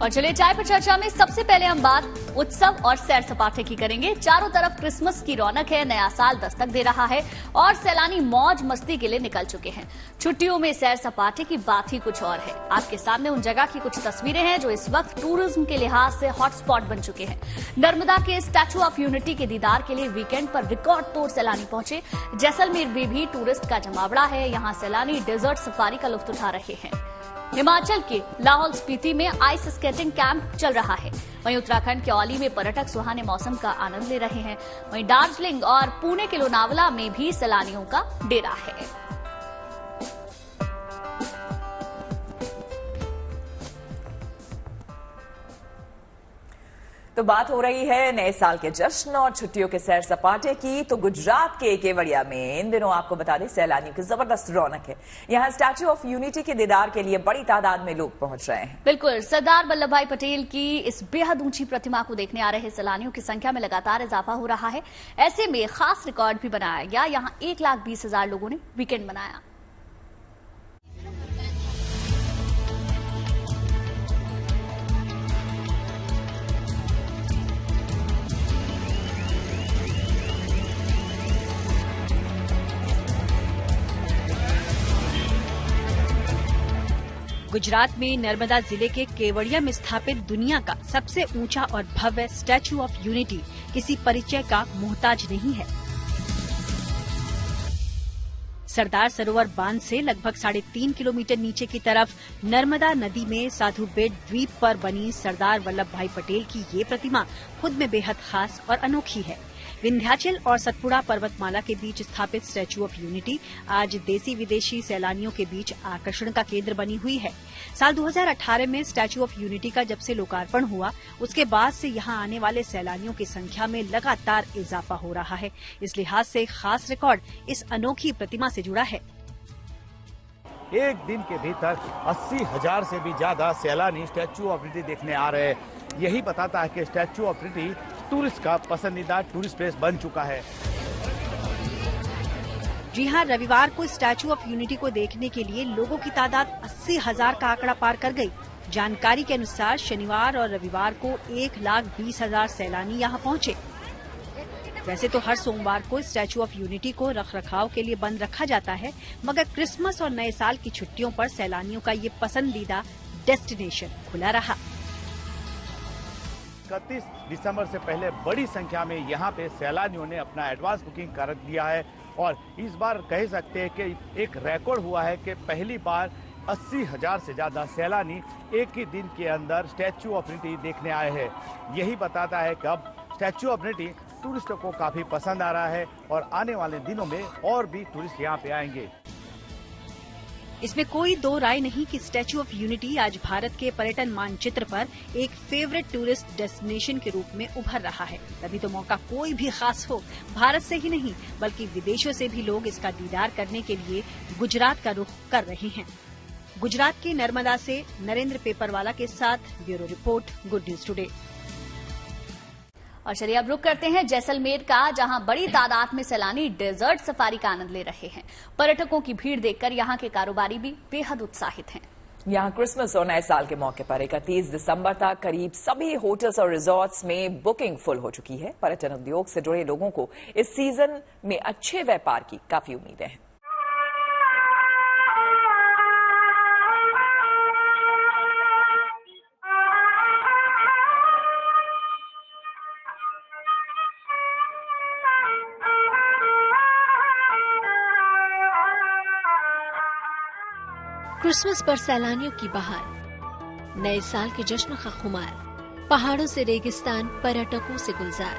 और चलिए चाय पर चर्चा में सबसे पहले हम बात उत्सव और सैर सपाटे की करेंगे। चारों तरफ क्रिसमस की रौनक है, नया साल दस्तक दे रहा है और सैलानी मौज मस्ती के लिए निकल चुके हैं। छुट्टियों में सैर सपाटे की बात ही कुछ और है। आपके सामने उन जगह की कुछ तस्वीरें हैं जो इस वक्त टूरिज्म के लिहाज से हॉटस्पॉट बन चुके हैं। नर्मदा के स्टैच्यू ऑफ यूनिटी के दीदार के लिए वीकेंड पर रिकॉर्ड तोड़ सैलानी पहुंचे। जैसलमेर में भी टूरिस्ट का जमावड़ा है। यहाँ सैलानी डेजर्ट सफारी का लुत्फ उठा रहे हैं। हिमाचल के लाहौल स्पीति में आइस स्केटिंग कैंप चल रहा है। वहीं उत्तराखंड के औली में पर्यटक सुहाने मौसम का आनंद ले रहे हैं। वहीं दार्जिलिंग और पुणे के लोनावला में भी सैलानियों का डेरा है। तो बात हो रही है नए साल के जश्न और छुट्टियों के सैर सपाटे की। तो गुजरात के केवड़िया में इन दिनों आपको बता दें सैलानियों की जबरदस्त रौनक है। यहाँ स्टैच्यू ऑफ यूनिटी के दीदार के लिए बड़ी तादाद में लोग पहुंच रहे हैं। बिल्कुल, सरदार वल्लभ भाई पटेल की इस बेहद ऊंची प्रतिमा को देखने आ रहे सैलानियों की संख्या में लगातार इजाफा हो रहा है। ऐसे में खास रिकॉर्ड भी बनाया गया। यहाँ 1,20,000 लोगों ने वीकेंड मनाया। गुजरात में नर्मदा जिले के केवड़िया में स्थापित दुनिया का सबसे ऊंचा और भव्य स्टैच्यू ऑफ यूनिटी किसी परिचय का मोहताज नहीं है। सरदार सरोवर बांध से लगभग 3.5 किलोमीटर नीचे की तरफ नर्मदा नदी में साधु बेट द्वीप पर बनी सरदार वल्लभ भाई पटेल की ये प्रतिमा खुद में बेहद खास और अनोखी है। विंध्याचल और सतपुड़ा पर्वतमाला के बीच स्थापित स्टैच्यू ऑफ यूनिटी आज देसी विदेशी सैलानियों के बीच आकर्षण का केंद्र बनी हुई है। साल 2018 में स्टैच्यू ऑफ यूनिटी का जब से लोकार्पण हुआ उसके बाद से यहां आने वाले सैलानियों की संख्या में लगातार इजाफा हो रहा है। इस लिहाज से खास रिकॉर्ड इस अनोखी प्रतिमा से जुड़ा है। एक दिन के भीतर 80,000 से भी ज्यादा सैलानी स्टैच्यू ऑफ यूनिटी देखने आ रहे हैं। यही बताता है कि स्टैच्यू ऑफ यूनिटी टूरिस्ट का पसंदीदा टूरिस्ट प्लेस बन चुका है। जी हां, रविवार को स्टैच्यू ऑफ यूनिटी को देखने के लिए लोगों की तादाद 80,000 का आंकड़ा पार कर गई। जानकारी के अनुसार शनिवार और रविवार को 1,20,000 सैलानी यहां पहुंचे। वैसे तो हर सोमवार को स्टैच्यू ऑफ यूनिटी को रखरखाव के लिए बंद रखा जाता है, मगर क्रिसमस और नए साल की छुट्टियों पर सैलानियों का ये पसंदीदा डेस्टिनेशन खुला रहा। 31 दिसंबर से पहले बड़ी संख्या में यहाँ पे सैलानियों ने अपना एडवांस बुकिंग कर दिया है और इस बार कह सकते हैं कि एक रिकॉर्ड हुआ है कि पहली बार 80,000 से ज्यादा सैलानी एक ही दिन के अंदर स्टैच्यू ऑफ यूनिटी देखने आए हैं। यही बताता है कि अब स्टैच्यू ऑफ यूनिटी टूरिस्टों को काफी पसंद आ रहा है और आने वाले दिनों में और भी टूरिस्ट यहाँ पे आएंगे। इसमें कोई दो राय नहीं कि स्टैच्यू ऑफ यूनिटी आज भारत के पर्यटन मानचित्र पर एक फेवरेट टूरिस्ट डेस्टिनेशन के रूप में उभर रहा है। तभी तो मौका कोई भी खास हो, भारत से ही नहीं बल्कि विदेशों से भी लोग इसका दीदार करने के लिए गुजरात का रुख कर रहे हैं। गुजरात के नर्मदा से नरेंद्र पेपरवाला के साथ bureau report, good news today. और चलिए अब रुक करते हैं जैसलमेर का, जहां बड़ी तादाद में सैलानी डेजर्ट सफारी का आनंद ले रहे हैं। पर्यटकों की भीड़ देखकर यहां के कारोबारी भी बेहद उत्साहित हैं। यहाँ क्रिसमस और नए साल के मौके पर 31 दिसंबर तक करीब सभी होटल्स और रिजॉर्ट्स में बुकिंग फुल हो चुकी है। पर्यटन उद्योग से जुड़े लोगों को इस सीजन में अच्छे व्यापार की काफी उम्मीदें हैं। क्रिसमस पर सैलानियों की बहार, नए साल के जश्न का खुमार, पहाड़ों से रेगिस्तान, पर्यटकों से गुलजार।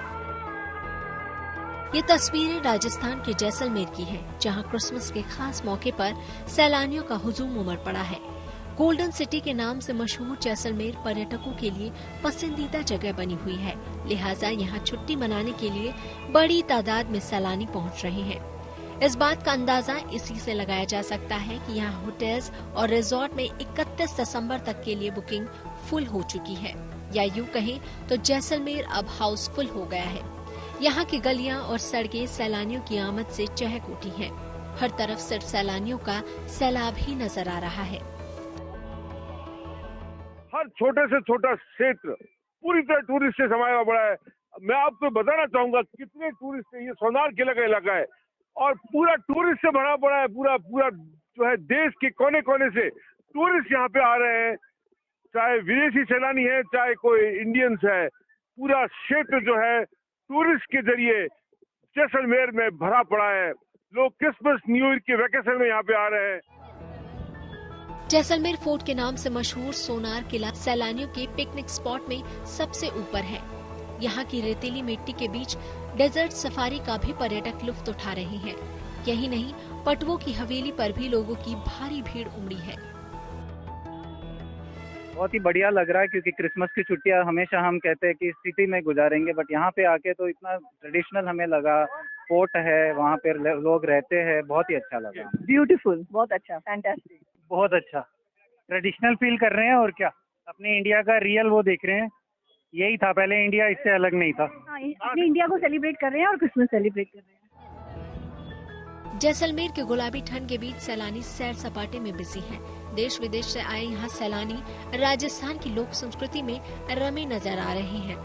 ये तस्वीरें राजस्थान के जैसलमेर की हैं, जहां क्रिसमस के खास मौके पर सैलानियों का हुजूम उमड़ पड़ा है। गोल्डन सिटी के नाम से मशहूर जैसलमेर पर्यटकों के लिए पसंदीदा जगह बनी हुई है। लिहाजा यहाँ छुट्टी मनाने के लिए बड़ी तादाद में सैलानी पहुँच रहे हैं। इस बात का अंदाजा इसी से लगाया जा सकता है कि यहाँ होटल्स और रिजॉर्ट में 31 दिसंबर तक के लिए बुकिंग फुल हो चुकी है, या यूं कहें तो जैसलमेर अब हाउसफुल हो गया है। यहाँ की गलियां और सड़कें सैलानियों की आमद से चहक उठी हैं। हर तरफ सिर्फ सैलानियों का सैलाब ही नजर आ रहा है। हर हर छोटे से छोटा क्षेत्र पूरी तरह टूरिस्ट से समाया पड़ा है। मैं आपको बताना चाहूंगा कितने टूरिस्ट है। ये सोनार किला का इलाका है और पूरा टूरिस्ट से भरा पड़ा है। पूरा जो है देश के कोने कोने से टूरिस्ट यहाँ पे आ रहे हैं, चाहे विदेशी सैलानी है चाहे कोई इंडियंस है। पूरा क्षेत्र जो है टूरिस्ट के जरिए जैसलमेर में भरा पड़ा है। लोग क्रिसमस न्यू ईयर के वैकेशन में यहाँ पे आ रहे हैं। जैसलमेर फोर्ट के नाम से मशहूर सोनार किला सैलानियों के पिकनिक स्पॉट में सबसे ऊपर है। यहाँ की रेतीली मिट्टी के बीच डेजर्ट सफारी का भी पर्यटक लुत्फ उठा रहे हैं। यही नहीं, पटवों की हवेली पर भी लोगों की भारी भीड़ उमड़ी है। बहुत ही बढ़िया लग रहा है क्योंकि क्रिसमस की छुट्टियां हमेशा हम कहते हैं कि सिटी में गुजारेंगे, बट यहाँ पे आके तो इतना ट्रेडिशनल हमें लगा। फोर्ट है, वहाँ पे लोग रहते हैं, बहुत ही अच्छा लगा। ब्यूटीफुल, बहुत अच्छा, फैंटास्टिक, बहुत अच्छा। ट्रेडिशनल फील कर रहे हैं और क्या, अपने इंडिया का रियल वो देख रहे हैं। यही था पहले इंडिया, इससे अलग नहीं था। अपने इंडिया को सेलिब्रेट कर रहे हैं और क्रिसमस सेलिब्रेट कर रहे हैं। जैसलमेर के गुलाबी ठंड के बीच सैलानी सैर सपाटे में बिजी हैं। देश विदेश से आए यहाँ सैलानी राजस्थान की लोक संस्कृति में रमे नजर आ रहे हैं।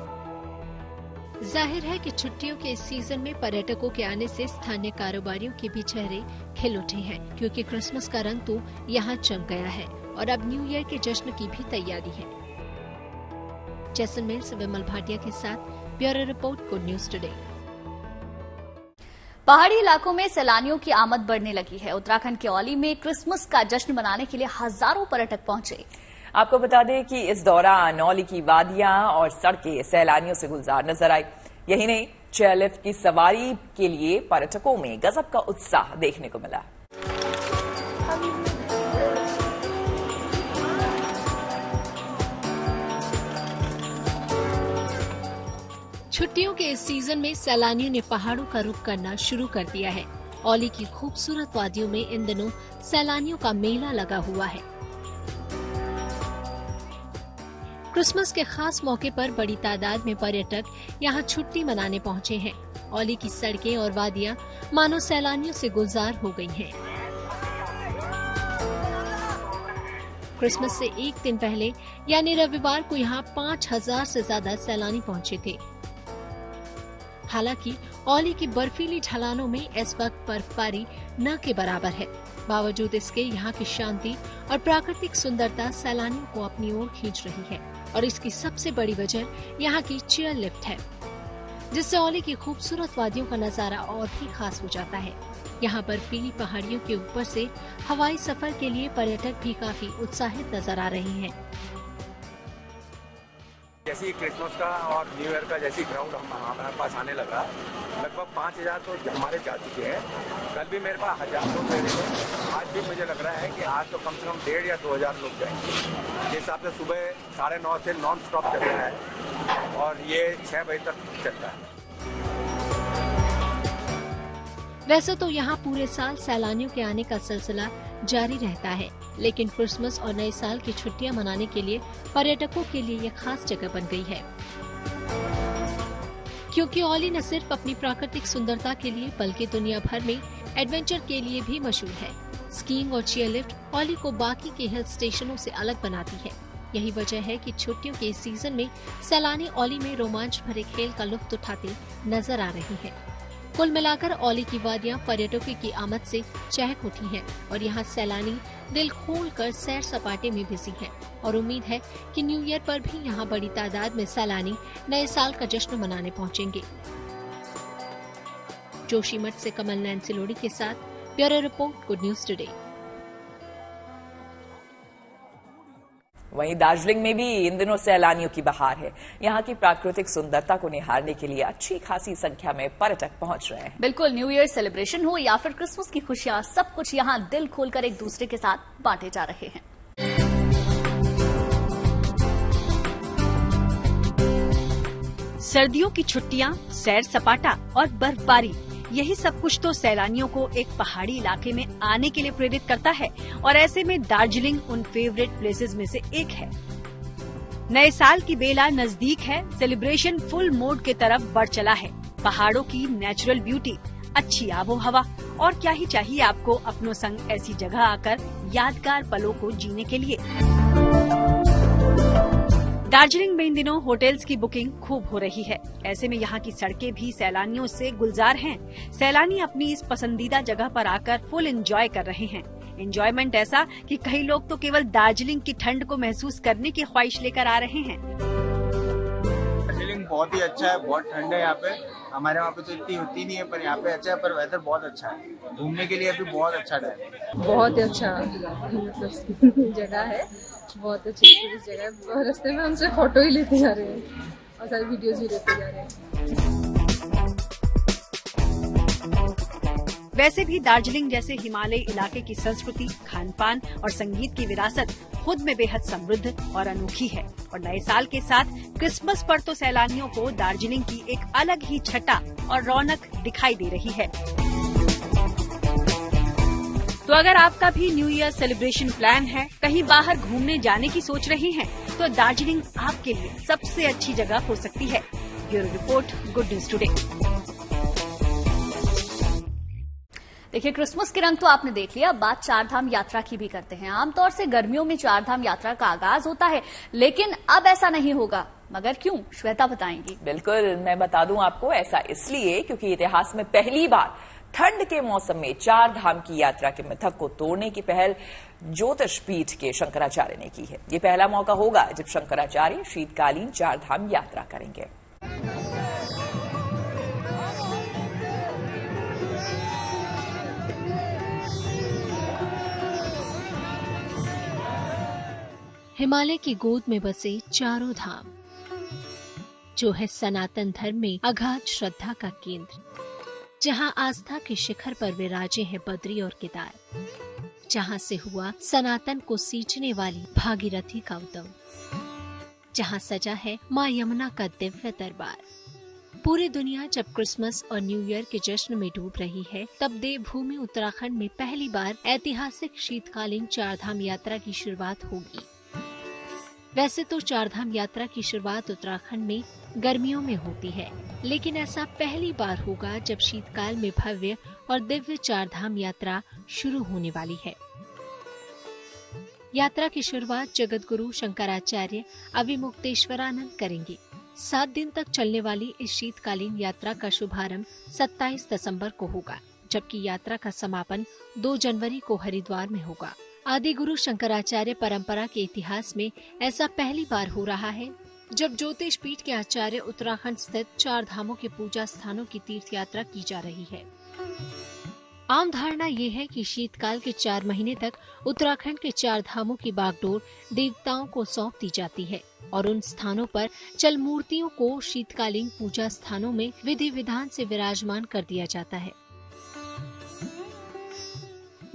जाहिर है कि छुट्टियों के इस सीजन में पर्यटकों के आने से स्थानीय कारोबारियों के भी चेहरे खिल उठे हैं, क्योंकि क्रिसमस का रंग तो यहाँ चमक गया है और अब न्यू ईयर के जश्न की भी तैयारी है। जैसलमेर से विमल भाटिया के साथ bureau report, good news today. पहाड़ी इलाकों में सैलानियों की आमद बढ़ने लगी है। उत्तराखंड के औली में क्रिसमस का जश्न मनाने के लिए हजारों पर्यटक पहुंचे। आपको बता दें कि इस दौरान औली की वादियां और सड़कें सैलानियों से गुलजार नजर आई। यही नहीं, चेयरलिफ्ट की सवारी के लिए पर्यटकों में गजब का उत्साह देखने को मिला। छुट्टियों के इस सीजन में सैलानियों ने पहाड़ों का रुख करना शुरू कर दिया है। औली की खूबसूरत वादियों में इन दिनों सैलानियों का मेला लगा हुआ है। क्रिसमस के खास मौके पर बड़ी तादाद में पर्यटक यहाँ छुट्टी मनाने पहुँचे हैं। औली की सड़कें और वादियाँ मानो सैलानियों से गुलजार हो गई हैं। क्रिसमस से एक दिन पहले यानी रविवार को यहाँ 5000 से ज्यादा सैलानी पहुँचे थे। हालांकि औली की बर्फीली ढलानों में इस वक्त बर्फबारी न के बराबर है। बावजूद इसके यहाँ की शांति और प्राकृतिक सुंदरता सैलानियों को अपनी ओर खींच रही है और इसकी सबसे बड़ी वजह यहाँ की चेयर लिफ्ट है, जिससे औली की खूबसूरत वादियों का नजारा और भी खास हो जाता है। यहाँ बर्फीली पहाड़ियों के ऊपर से हवाई सफर के लिए पर्यटक भी काफी उत्साहित नजर आ रहे हैं। जैसे क्रिसमस का और न्यू ईयर का जैसी क्राउड हमारे पास आने लगा, लगभग 5000 तो हमारे जा चुके हैं। कल भी मेरे पास 1000 लोग रहे थे। आज भी मुझे लग रहा है कि आज तो कम से कम 1500 या 2000 लोग जाएंगे। जिस हिसाब से सुबह 9:30 से नॉन स्टॉप चल रहा है और ये 6 बजे तक चलता है। वैसे तो यहाँ पूरे साल सैलानियों के आने का सिलसिला जारी रहता है, लेकिन क्रिसमस और नए साल की छुट्टियां मनाने के लिए पर्यटकों के लिए ये खास जगह बन गई है, क्योंकि औली न सिर्फ अपनी प्राकृतिक सुंदरता के लिए बल्कि दुनिया भर में एडवेंचर के लिए भी मशहूर है। स्कीइंग और चेयरलिफ्ट औली को बाकी के हिल स्टेशनों से अलग बनाती है। यही वजह है कि छुट्टियों के इस सीजन में सैलानी औली में रोमांच भरे खेल का लुत्फ उठाते नजर आ रहे हैं। कुल मिलाकर औली की वादियां पर्यटकों की आमद से चहक उठी हैं और यहाँ सैलानी दिल खोलकर सैर सपाटे में बिजी हैं और उम्मीद है कि न्यू ईयर पर भी यहाँ बड़ी तादाद में सैलानी नए साल का जश्न मनाने पहुँचेंगे। जोशीमठ से कमल नैन सिलोड़ी के साथ bureau report, good news today. वहीं दार्जिलिंग में भी इन दिनों सैलानियों की बहार है। यहाँ की प्राकृतिक सुंदरता को निहारने के लिए अच्छी खासी संख्या में पर्यटक पहुंच रहे हैं। बिल्कुल, न्यू ईयर सेलिब्रेशन हो या फिर क्रिसमस की खुशियां, सब कुछ यहाँ दिल खोलकर एक दूसरे के साथ बांटे जा रहे हैं। सर्दियों की छुट्टियां, सैर सपाटा और बर्फबारी, यही सब कुछ तो सैलानियों को एक पहाड़ी इलाके में आने के लिए प्रेरित करता है और ऐसे में दार्जिलिंग उन फेवरेट प्लेसेस में से एक है। नए साल की बेला नजदीक है, सेलिब्रेशन फुल मोड के तरफ बढ़ चला है। पहाड़ों की नेचुरल ब्यूटी, अच्छी आबो हवा और क्या ही चाहिए आपको अपनों संग ऐसी जगह आकर यादगार पलों को जीने के लिए। दार्जिलिंग में इन दिनों होटल्स की बुकिंग खूब हो रही है। ऐसे में यहाँ की सड़कें भी सैलानियों से गुलजार हैं। सैलानी अपनी इस पसंदीदा जगह पर आकर फुल एंजॉय कर रहे हैं। एंजॉयमेंट ऐसा कि कई लोग तो केवल दार्जिलिंग की ठंड को महसूस करने की ख्वाहिश लेकर आ रहे हैं। दार्जिलिंग बहुत ही अच्छा है, बहुत ठंड है यहाँ पे। हमारे वहाँ पे तो इतनी होती नहीं है, पर यहाँ पे अच्छा है। पर वेदर बहुत अच्छा है, घूमने के लिए भी बहुत अच्छा टाइम है। बहुत ही अच्छा मतलब जगह है, बहुत अच्छी टूरिस्ट जगह है। रास्ते में हमसे फोटो ही लेते जा रहे हैं और सारी वीडियोस भी लेते जा रहे हैं। वैसे भी दार्जिलिंग जैसे हिमालयी इलाके की संस्कृति, खान पान और संगीत की विरासत खुद में बेहद समृद्ध और अनोखी है। और नए साल के साथ क्रिसमस पर तो सैलानियों को दार्जिलिंग की एक अलग ही छटा और रौनक दिखाई दे रही है। तो अगर आपका भी न्यू ईयर सेलिब्रेशन प्लान है, कहीं बाहर घूमने जाने की सोच रहे हैं, तो दार्जिलिंग आपके लिए सबसे अच्छी जगह हो सकती है। Bureau report, good news today. देखिए, क्रिसमस के रंग तो आपने देख लिया, अब बात चारधाम यात्रा की भी करते हैं। आमतौर से गर्मियों में चारधाम यात्रा का आगाज होता है, लेकिन अब ऐसा नहीं होगा। मगर क्यों, श्वेता बताएंगी। बिल्कुल, मैं बता दूं आपको, ऐसा इसलिए क्योंकि इतिहास में पहली बार ठंड के मौसम में चार धाम की यात्रा के मिथक को तोड़ने की पहल ज्योतिष पीठ के शंकराचार्य ने की है। ये पहला मौका होगा जब शंकराचार्य शीतकालीन चार धाम यात्रा करेंगे। हिमालय की गोद में बसे चारों धाम, जो है सनातन धर्म में अगाध श्रद्धा का केंद्र, जहां आस्था के शिखर पर विराजे हैं बद्री और केदार, जहां से हुआ सनातन को सींचने वाली भागीरथी का उद्गम, जहां सजा है मां यमुना का दिव्य दरबार। पूरी दुनिया जब क्रिसमस और न्यू ईयर के जश्न में डूब रही है, तब देवभूमि उत्तराखंड में पहली बार ऐतिहासिक शीतकालीन चारधाम यात्रा की शुरुआत होगी। वैसे तो चारधाम यात्रा की शुरुआत उत्तराखंड में गर्मियों में होती है, लेकिन ऐसा पहली बार होगा जब शीतकाल में भव्य और दिव्य चारधाम यात्रा शुरू होने वाली है। यात्रा की शुरुआत जगत गुरु शंकराचार्य अविमुक्तेश्वरानंद करेंगे। 7 दिन तक चलने वाली इस शीतकालीन यात्रा का शुभारंभ 27 दिसंबर को होगा, जबकि यात्रा का समापन 2 जनवरी को हरिद्वार में होगा। आदि गुरु शंकराचार्य परंपरा के इतिहास में ऐसा पहली बार हो रहा है जब ज्योतिष पीठ के आचार्य उत्तराखंड स्थित 4 धामों के पूजा स्थानों की तीर्थ यात्रा की जा रही है। आम धारणा ये है कि शीतकाल के 4 महीने तक उत्तराखंड के 4 धामों की बागडोर देवताओं को सौंप दी जाती है और उन स्थानों पर चल मूर्तियों को शीतकालीन पूजा स्थानों में विधि विधान से विराजमान कर दिया जाता है।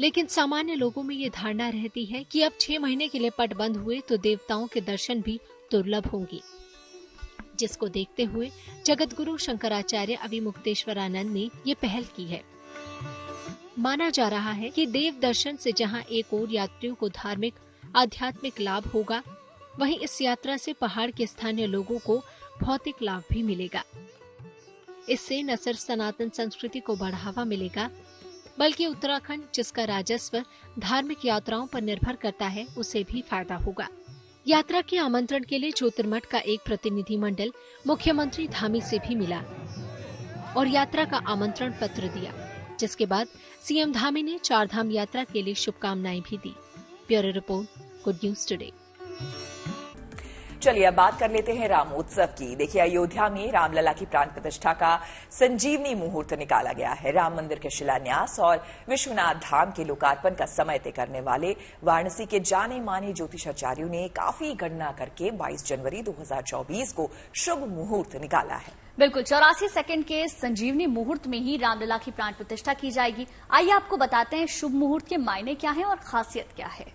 लेकिन सामान्य लोगों में ये धारणा रहती है कि अब 6 महीने के लिए पट बंद हुए तो देवताओं के दर्शन भी दुर्लभ होंगे, जिसको देखते हुए जगत गुरु शंकराचार्य अविमुक्तेश्वरानंद ने ये पहल की है। माना जा रहा है कि देव दर्शन से जहां एक ओर यात्रियों को धार्मिक आध्यात्मिक लाभ होगा, वहीं इस यात्रा से पहाड़ के स्थानीय लोगों को भौतिक लाभ भी मिलेगा। इससे न सिर्फ सनातन संस्कृति को बढ़ावा मिलेगा, बल्कि उत्तराखंड, जिसका राजस्व धार्मिक यात्राओं पर निर्भर करता है, उसे भी फायदा होगा। यात्रा के आमंत्रण के लिए ज्योतिर्मठ का एक प्रतिनिधि मंडल मुख्यमंत्री धामी से भी मिला और यात्रा का आमंत्रण पत्र दिया, जिसके बाद सीएम धामी ने चारधाम यात्रा के लिए शुभकामनाएं भी दी। Bureau report, good news today. चलिए अब बात कर लेते हैं रामोत्सव की। देखिए, अयोध्या में रामलला की प्राण प्रतिष्ठा का संजीवनी मुहूर्त निकाला गया है। राम मंदिर के शिलान्यास और विश्वनाथ धाम के लोकार्पण का समय तय करने वाले वाराणसी के जाने माने ज्योतिषाचार्यों ने काफी गणना करके 22 जनवरी 2024 को शुभ मुहूर्त निकाला है। बिल्कुल, 84 सेकंड के संजीवनी मुहूर्त में ही रामलला की प्राण प्रतिष्ठा की जाएगी। आइए आपको बताते हैं शुभ मुहूर्त के मायने क्या है और खासियत क्या है।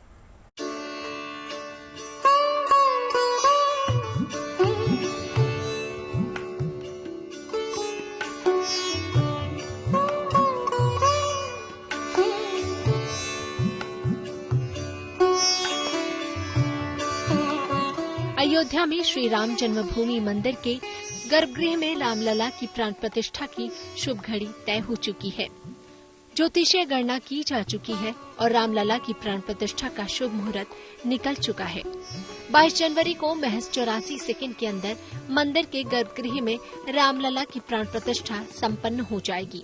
अयोध्या में श्री राम जन्मभूमि मंदिर के गर्भगृह में रामलला की प्राण प्रतिष्ठा की शुभ घड़ी तय हो चुकी है। ज्योतिषीय गणना की जा चुकी है और रामलला की प्राण प्रतिष्ठा का शुभ मुहूर्त निकल चुका है। 22 जनवरी को महज 84 सेकंड के अंदर मंदिर के गर्भगृह में रामलला की प्राण प्रतिष्ठा संपन्न हो जाएगी।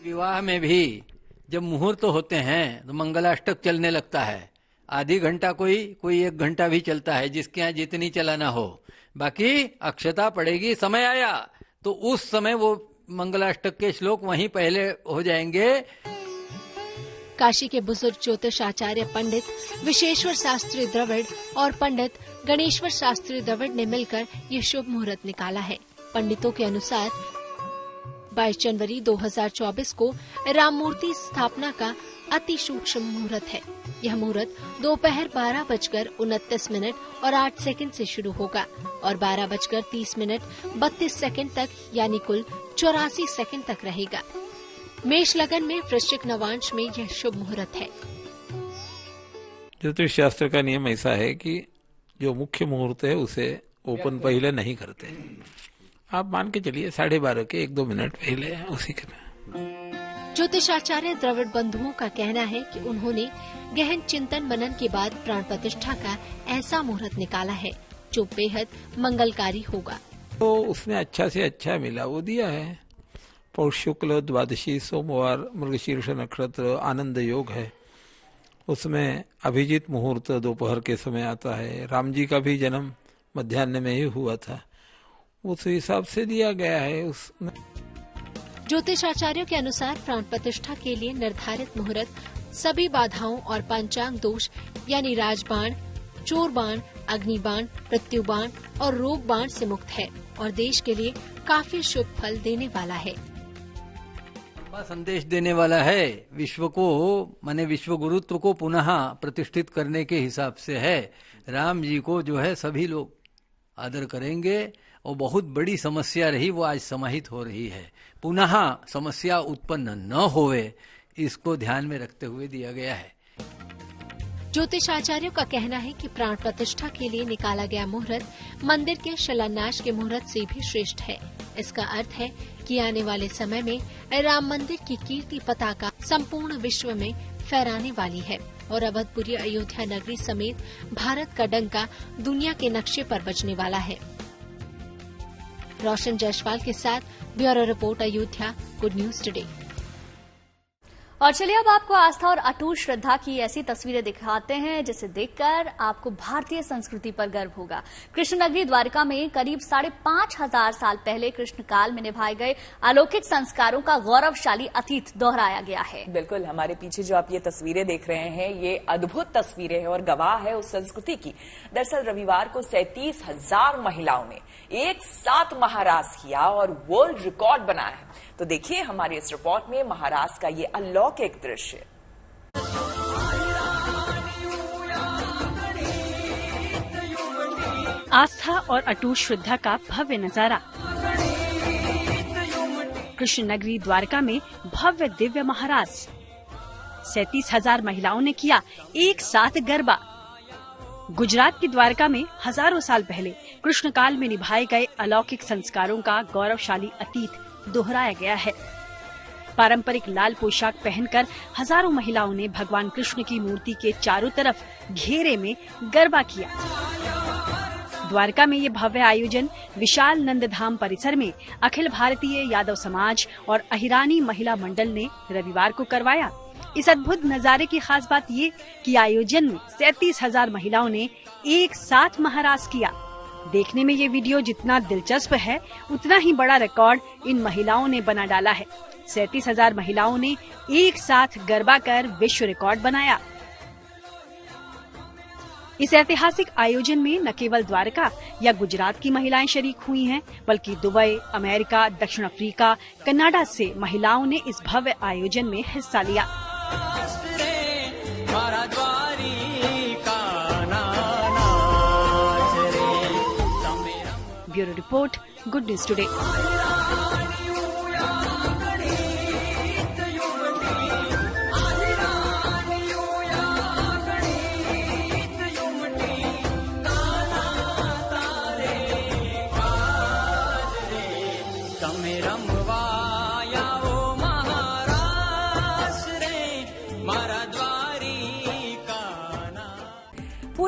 विवाह में भी जब मुहूर्त होते हैं तो मंगलाष्टक चलने लगता है। आधी घंटा कोई 1 घंटा भी चलता है, जिसके यहाँ जितनी चलाना हो। बाकी अक्षता पड़ेगी, समय आया तो उस समय वो मंगलाष्टक के श्लोक वहीं पहले हो जाएंगे। काशी के बुजुर्ग ज्योतिष आचार्य पंडित विशेश्वर शास्त्री द्रविड़ और पंडित गणेश्वर शास्त्री द्रविड़ ने मिलकर ये शुभ मुहूर्त निकाला है। पंडितों के अनुसार 22 जनवरी 2024 को राम मूर्ति स्थापना का अति सूक्ष्म मुहूर्त है। यह मुहूर्त दोपहर 12:29 और 8 सेकंड से शुरू होगा और 12:30 32 सेकंड तक यानी कुल 84 सेकंड तक रहेगा। मेष लगन में वृश्चिक नवांश में यह शुभ मुहूर्त है। ज्योतिष शास्त्र का नियम ऐसा है कि जो मुख्य मुहूर्त है उसे ओपन पहले नहीं करते। आप मान के चलिए 12:30 के 1-2 मिनट पहले उसी के। ज्योतिषाचार्य द्रविड़ बंधुओं का कहना है कि उन्होंने गहन चिंतन मनन के बाद प्राण प्रतिष्ठा का ऐसा मुहूर्त निकाला है जो बेहद मंगलकारी होगा। तो उसमें अच्छा से अच्छा मिला वो दिया है। पौष शुक्ल द्वादशी सोमवार मृगशीर्ष नक्षत्र आनंद योग है। उसमें अभिजीत मुहूर्त दोपहर के समय आता है। राम जी का भी जन्म मध्याह्न में ही हुआ था, उस हिसाब से दिया गया है। उसमें ज्योतिषाचार्यों के अनुसार प्राण प्रतिष्ठा के लिए निर्धारित मुहूर्त सभी बाधाओं और पंचांग दोष यानी राजबाण, चोर बाण, अग्निबाण, मृत्यु बाण और रोग बाण से मुक्त है और देश के लिए काफी शुभ फल देने वाला है। संदेश देने वाला है। विश्व को माने विश्व गुरुत्व को पुनः प्रतिष्ठित करने के हिसाब से है। राम जी को जो है सभी लोग आदर करेंगे और बहुत बड़ी समस्या रही वो आज समाहित हो रही है। पुनः समस्या उत्पन्न न होवे इसको ध्यान में रखते हुए दिया गया है। ज्योतिषाचार्यों का कहना है कि प्राण प्रतिष्ठा के लिए निकाला गया मुहूर्त मंदिर के शिलान्यास के मुहूर्त से भी श्रेष्ठ है। इसका अर्थ है कि आने वाले समय में राम मंदिर की कीर्ति पताका संपूर्ण विश्व में फहराने वाली है और अवधपुरी अयोध्या नगरी समेत भारत का डंका दुनिया के नक्शे पर बजने वाला है। रोशन जायसवाल के साथ bureau report Ayodhya, good news today. और चलिए अब आपको आस्था और अटूट श्रद्धा की ऐसी तस्वीरें दिखाते हैं जिसे देखकर आपको भारतीय संस्कृति पर गर्व होगा। कृष्ण नगरी द्वारिका में करीब 5,500 साल पहले कृष्ण काल में निभाए गए अलौकिक संस्कारों का गौरवशाली अतीत दोहराया गया है। बिल्कुल, हमारे पीछे जो आप ये तस्वीरें देख रहे हैं ये अद्भुत तस्वीरें हैं और गवाह है उस संस्कृति की। दरअसल रविवार को 37,000 महिलाओं ने एक साथ महारास किया और वर्ल्ड रिकॉर्ड बनाया है। तो देखिए हमारी इस रिपोर्ट में महारास का ये अलौकिक दृश्य। आस्था और अटूट श्रद्धा का भव्य नजारा। कृष्ण नगरी द्वारका में भव्य दिव्य महारास। 37,000 महिलाओं ने किया एक साथ गरबा। गुजरात की द्वारका में हजारों साल पहले कृष्ण काल में निभाए गए अलौकिक संस्कारों का गौरवशाली अतीत दोहराया गया है। पारंपरिक लाल पोशाक पहनकर हजारों महिलाओं ने भगवान कृष्ण की मूर्ति के चारों तरफ घेरे में गरबा किया। द्वारका में ये भव्य आयोजन विशाल नंदधाम परिसर में अखिल भारतीय यादव समाज और अहिरानी महिला मंडल ने रविवार को करवाया। इस अद्भुत नजारे की खास बात ये कि आयोजन में 37,000 महिलाओं ने एक साथ महारास किया। देखने में ये वीडियो जितना दिलचस्प है उतना ही बड़ा रिकॉर्ड इन महिलाओं ने बना डाला है। 37,000 महिलाओं ने एक साथ गरबा कर विश्व रिकॉर्ड बनाया। इस ऐतिहासिक आयोजन में न केवल द्वारका या गुजरात की महिलाएं शरीक हुई हैं, बल्कि दुबई, अमेरिका, दक्षिण अफ्रीका, कनाडा से महिलाओं ने इस भव्य आयोजन में हिस्सा लिया। Bureau report, good news today.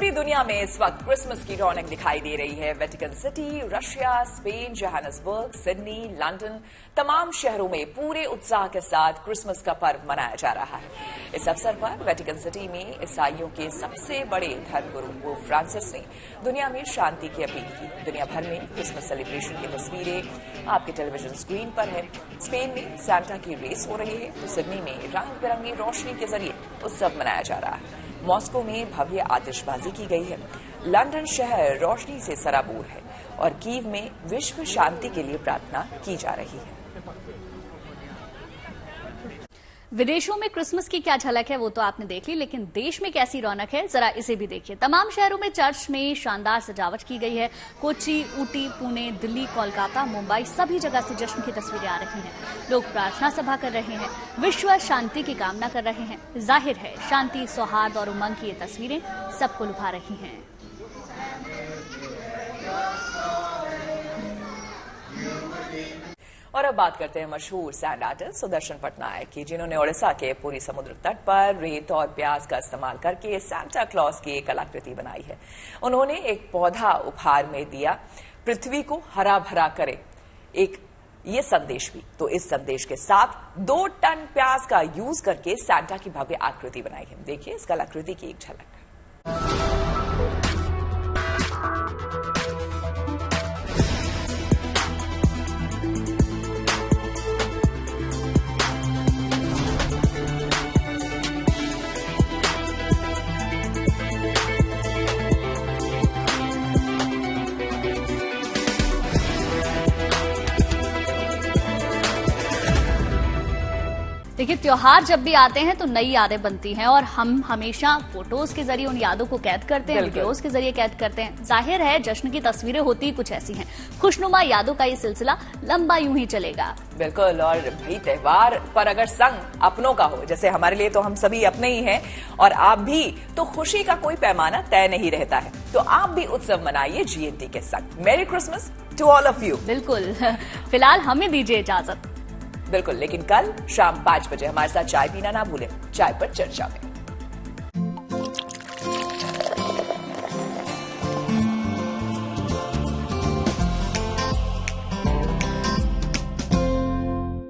पूरी दुनिया में इस वक्त क्रिसमस की रौनक दिखाई दे रही है। Vatican city, Russia, Spain, Johannesburg, Sydney, London, तमाम शहरों में पूरे उत्साह के साथ क्रिसमस का पर्व मनाया जा रहा है। इस अवसर पर वेटिकन सिटी में ईसाइयों के सबसे बड़े धर्मगुरु पोप फ्रांसिस ने दुनिया में शांति की अपील की। दुनिया भर में क्रिसमस सेलिब्रेशन की तस्वीरें आपके टेलीविजन स्क्रीन पर है। स्पेन में सांता की रेस हो रही है तो सिडनी में रंग बिरंगी रोशनी के जरिए उत्सव मनाया जा रहा है। मॉस्को में भव्य आतिशबाजी की गई है। लंदन शहर रोशनी से सराबोर है और कीव में विश्व शांति के लिए प्रार्थना की जा रही है। विदेशों में क्रिसमस की क्या झलक है वो तो आपने देख ली, लेकिन देश में कैसी रौनक है जरा इसे भी देखिए। तमाम शहरों में चर्च में शानदार सजावट की गई है। कोच्चि, ऊटी, पुणे, दिल्ली, कोलकाता, मुंबई सभी जगह से जश्न की तस्वीरें आ रही हैं। लोग प्रार्थना सभा कर रहे हैं, विश्व शांति की कामना कर रहे हैं। जाहिर है शांति, सौहार्द और उमंग की ये तस्वीरें सबको लुभा रही हैं। और अब बात करते हैं मशहूर सैंड आर्टिस्ट सुदर्शन पटनायक की, जिन्होंने ओडिशा के पूरी समुद्र तट पर रेत और प्याज का इस्तेमाल करके सांता क्लॉज की एक कलाकृति बनाई है। उन्होंने एक पौधा उपहार में दिया, पृथ्वी को हरा भरा करे, एक ये संदेश भी। तो इस संदेश के साथ 2 टन प्याज का यूज करके सांता की भव्य आकृति बनाई है। देखिए इस कलाकृति की एक झलक। देखिए, त्योहार जब भी आते हैं तो नई यादें बनती हैं और हम हमेशा फोटोज के जरिए उन यादों को कैद करते हैं, वीडियोज के जरिए कैद करते हैं। जाहिर है जश्न की तस्वीरें होती कुछ ऐसी हैं। खुशनुमा यादों का ये सिलसिला लंबा यूं ही चलेगा। बिल्कुल। और भाई त्योहार पर अगर संग अपनों का हो, जैसे हमारे लिए तो हम सभी अपने ही हैं और आप भी, तो खुशी का कोई पैमाना तय नहीं रहता है। तो आप भी उत्सव मनाइए GNT के संग। Merry Christmas to all of you. बिल्कुल। फिलहाल हमें दीजिए इजाजत। बिल्कुल, लेकिन कल शाम 5 बजे हमारे साथ चाय पीना ना भूलें। चाय पर चर्चा में।